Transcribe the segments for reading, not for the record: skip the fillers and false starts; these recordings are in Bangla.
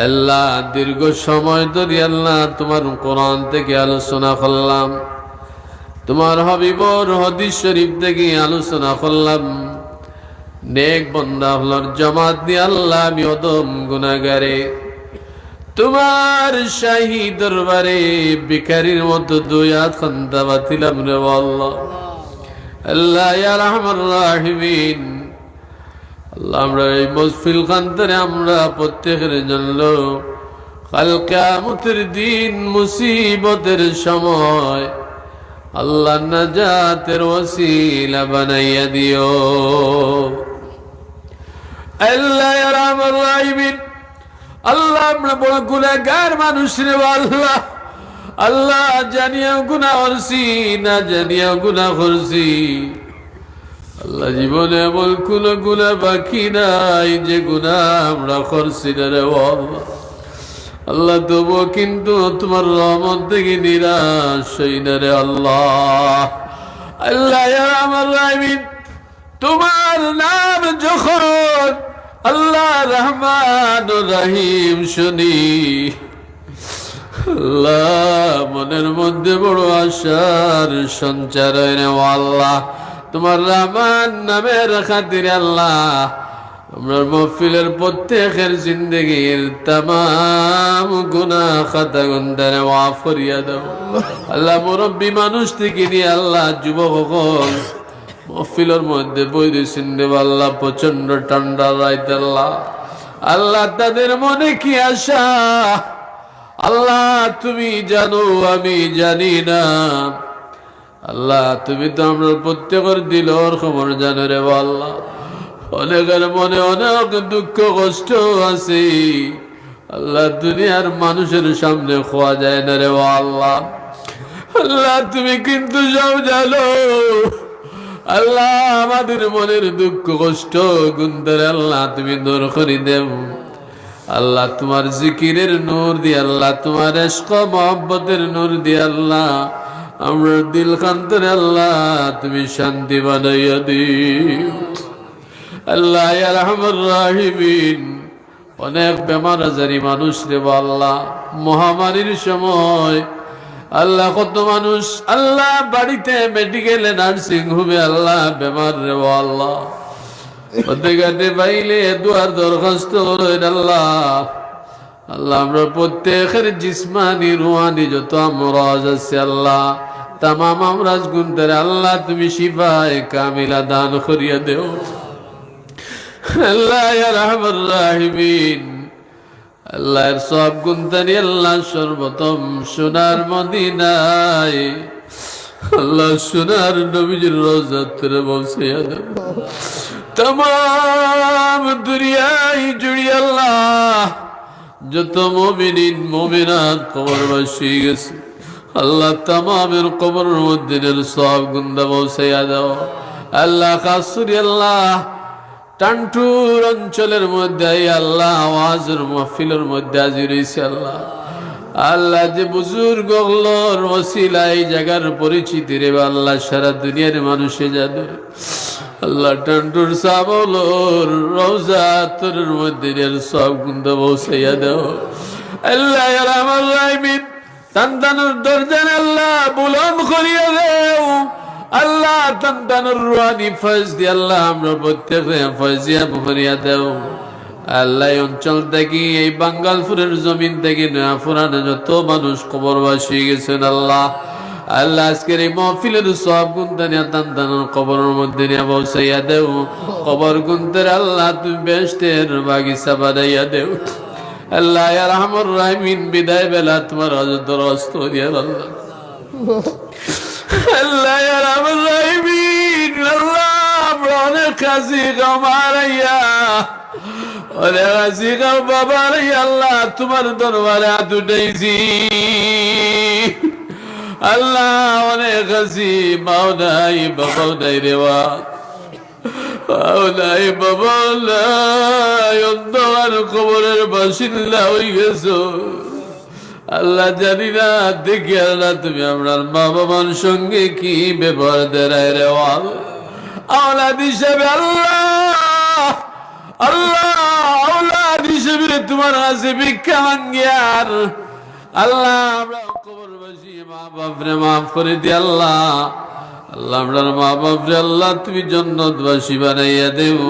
আল্লাহ দীর্ঘ সময় ধরে আল্লাহ তোমার কোরআন থেকে আলোচনা করলাম, তোমার হাবিবর হাদিস শরীফ থেকে আলোচনা করলাম। নেক বান্দা হলার জামাত দিয়ে আল্লাহ আমি অদম গুনাহগারে তোমার শাহী দরবারে ভিখারির মতো দুই হাত খান্দা বাতিলাম রে আল্লাহ। আল্লাহ ইয়া রাহমান রাহিমিন, আল্লাহ আমরা এই মজফিল খান্তরে আমরা প্রত্যেকের জন্য কাল কিয়ামতের দিন মুসিবতের সময় আল্লাহ নাজাতের ওসিলা বানাইয়া দিও। আল্লাহ ইয়া রাহমান রাহিমিন, আল্লাহ আমরা বড় গুনাহগার মানুষ রে আল্লাহ। আল্লাহ জানিয়া গুনাহ করছি, না জানিয়া গুনাহ করছি। আল্লাহ জীবনে এমন কোন গুনাহ বাকি নাই যে গুনাহ আমরা করছি না রে আল্লাহ। আল্লাহ তবুও কিন্তু তোমার রহমত থেকে নিরাশ হই না রে আল্লাহ। আল্লাহ ইয়া রাহমান রাহিম, তোমার নাম যখন আল্লাহ রহমান রহিম শুনি, আল্লাহ মনের মধ্যে বড় আশার সঞ্চার হয় রে আল্লাহ। তোমার রহমান নামের খাতিরে আল্লাহ আমরা মাহফিলের প্রত্যেকের জিন্দেগির তামাম গুনাহ খাতা গুনাহ মাফ করিয়া দাও আল্লাহ। মুরব্বী মানুষ থেকে নিয়ে আল্লাহ যুবক সকল মাহফিলের মধ্যে বইরেছেন দেব আল্লাহ। প্রচন্ড ঠান্ডা রাত আল্লাহ, আল্লাহ তাদের মনে কি আশা আল্লাহ তুমি জানো, আমি জানি না। আল্লাহ তুমি তো আমরা প্রত্যেকের দিলর খবর জানো রে আল্লাহ। অনেকের মনে অনেক দুঃখ কষ্ট আছে আল্লাহ, দুনিয়ার মানুষের সামনে খোয়া যায় না রে আল্লাহ। আল্লাহ তুমি কিন্তু সব জানো আল্লাহ, আমাদের মনের দুঃখ কষ্ট গুন্তরে আল্লাহ তুমি দূর করে দেব আল্লাহ। তোমার জিকিরের নূর দিয়ে আল্লাহ, তোমার ইশক মহব্বতের নূর দিয়ে আল্লাহ আমরা দিল খান্তরে আল্লাহ তুমি শান্তি বানাইয়া দিও আল্লাহ ইয়া রাহমান রাহিমিন। অনেক বেমার আজারি মানুষ রে আল্লাহ, মহামারীর সময় আল্লাহ কত মানুষ আল্লাহ বাড়িতে মেডিকেলে নার্সিং হোমে আল্লাহ বেমার রে আল্লাহ। প্রত্যেকতে পাইলে দুয়ার দরখাস্ত করেন আল্লাহ। আল্লাহ আমরা প্রত্যেকের জিসমানি রুহানি যত আমরাজ আছে আল্লাহ, তামাম আমরাজ গুনতে আল্লাহ তুমি শিফায়ে কামিলা দান করিয়া দেও আল্লাহ ইয়া রাহমান রাহিমিন। আল্লাহর সব গুনতানি আল্লাহ সর্বপ্রথম সোনার মদিনায় আল্লাহ সোনার নবীজির রওজাতে পৌঁছাইয়া দেও। তামাম দুনিয়ায় জুড়ি আল্লাহ যত মুমিনিন মুমিনাত কবরবাসী গেছে আল্লাহ, তামামের কবরের মধ্যে সব গুন্দা পৌঁছাইয়া দাও আল্লাহ। খাস করে আল্লাহ টানটুর অঞ্চলের মধ্যে আল্লাহ আওয়াজের মাহফিলের মধ্যে হাজির হইছে আল্লাহ। আল্লাহ যে বুজুর্গ হলোর ওসিলা এই জায়গার পরিচিতি রে আল্লাহ সারা দুনিয়ার মানুষে জানে আল্লাহ। টানটুর সাবলোর রওজা তোরের মধ্যে সব গুন্দা পৌঁছাইয়া দাও আল্লাহ ইয়া রাহমান রাহিমিন। তান্তানুর দরজা আল্লাহ বুলন্দ করিয়া দেও আল্লাহ। তান্তানুর রুহানি ফয়েজ দিয়ে আল্লাহ আমরা প্রত্যেকে ফয়েজিয়া ভরিয়া দেও আল্লাহ। এই অঞ্চল থেকে এই বাঙ্গালপুরের জমিন থেকে নয়াপুরানে যত মানুষ কবরবাসী গেছেন আল্লাহ, আল্লাহ আজকের এই মাহফিলের সব গুনতানিয়া তান্তানুর কবরের মধ্যে নিয়ে পৌঁছাইয়া দেও। কবর গুনতে আল্লাহ তুমি বেহেশতের বাগিচা বানাইয়া দেও আল্লাহ ইয়া রাহমান রাহিমিন। বিদায় বেলা তোমার হযরতের হস্ত দিয়া আল্লাহ আল্লাহ ইয়া রাহমান রাহিমিন। আল্লাহ আমরা অনেক কাজী গামারাইয়া অনেক কাজী বাবারাইয়া আল্লাহ তোমার দরবারে হাত উঠাইছি আল্লাহ। অনেক কাজী মাও নাই বাবাও নাই রেওয়া, মাও নাই বাবাও নাই, অন্ধকার কবরের বাসিন্দা হয়ে গেছো আল্লাহ। জানি না দেখি আল্লাহ তুমি আমরা মা বাবার সঙ্গে কি ব্যবহার দেয় রে আওলাদ হিসেবে আল্লাহ। আল্লাহ আওলাদ হিসেবে তোমার কাছে ভিক্ষা মাঙ্গিয়ার আল্লাহ আমরা কবরবাসী মা বাপরে মাফ করে দি আল্লাহ। আল্লাহ আমরা মা বাপরে আল্লাহ তুমি জান্নাতবাসী বানাইয়া দেও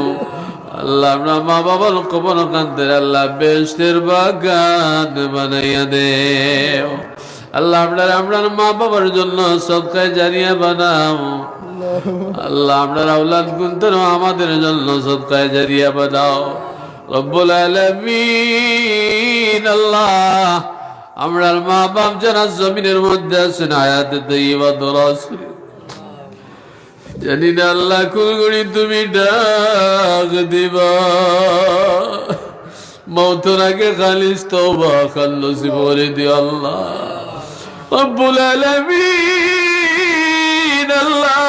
আল্লাহ। আমরা মা বাবার কবর কান্দের আল্লাহ বেহেশতের বাগান বানাইয়া দেও আল্লাহ। আমরা মা বাবার জন্য সদকায়ে জারিয়া বানাও আল্লাহ। আমরা আওলাদ গুনতেন আমাদের জন্য সদকায়ে জারিয়া বানাও রব্বুল আলামিন। আল্লাহ আমরা মা বাপ যারা জমিনের মধ্যে আছেন হায়াতে তাইয়্যিবা দরাজ করে জানি না আল্লাহ কুলগুড়ি তুমি ডাক দিবা মওতের আগে খালিস তওবা নসিব করে দিও আল্লাহ রব্বুল আলামিন। আল্লাহ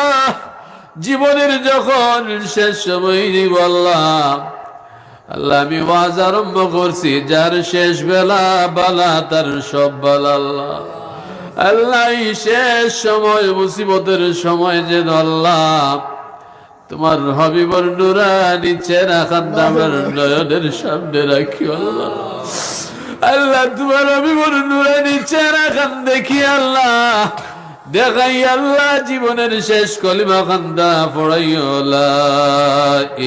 জীবনের যখন শেষ সময় দিব আল্লাহ আল্লাহ আমি ওয়াজ আরম্ভ করছি যার শেষ বেলা বালা তার সব বালা আল্লাহ। আল্লাহ শেষ সময় মুসিবতের সময় যেন আল্লাহ তোমার হাবিবর নুরানি চেহারা খান্দা আমার নয়নের সামনে রাখি আল্লাহ। আল্লাহ তোমার হাবিবর নুরানি চেহারা খান দেখি আল্লাহ দেখাই আল্লাহ জীবনের শেষ কলিমা খান্দা পড়াইও লা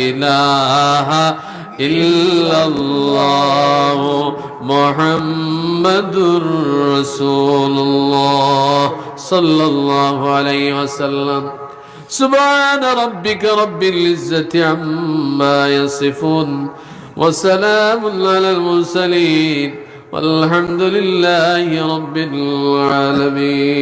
ইলাহা ইল্লাল্লাহ মুহাম্মাদুর রাসূলুল্লাহ সাল্লাল্লাহু আলাইহি ওয়াসাল্লাম। সুবহান রাব্বিকা রাব্বিল ইজ্জাতি আম্মা ইয়াসিফুন ওয়া সালামুন আলাল মুরসালিন والحمد لله رب العالمين।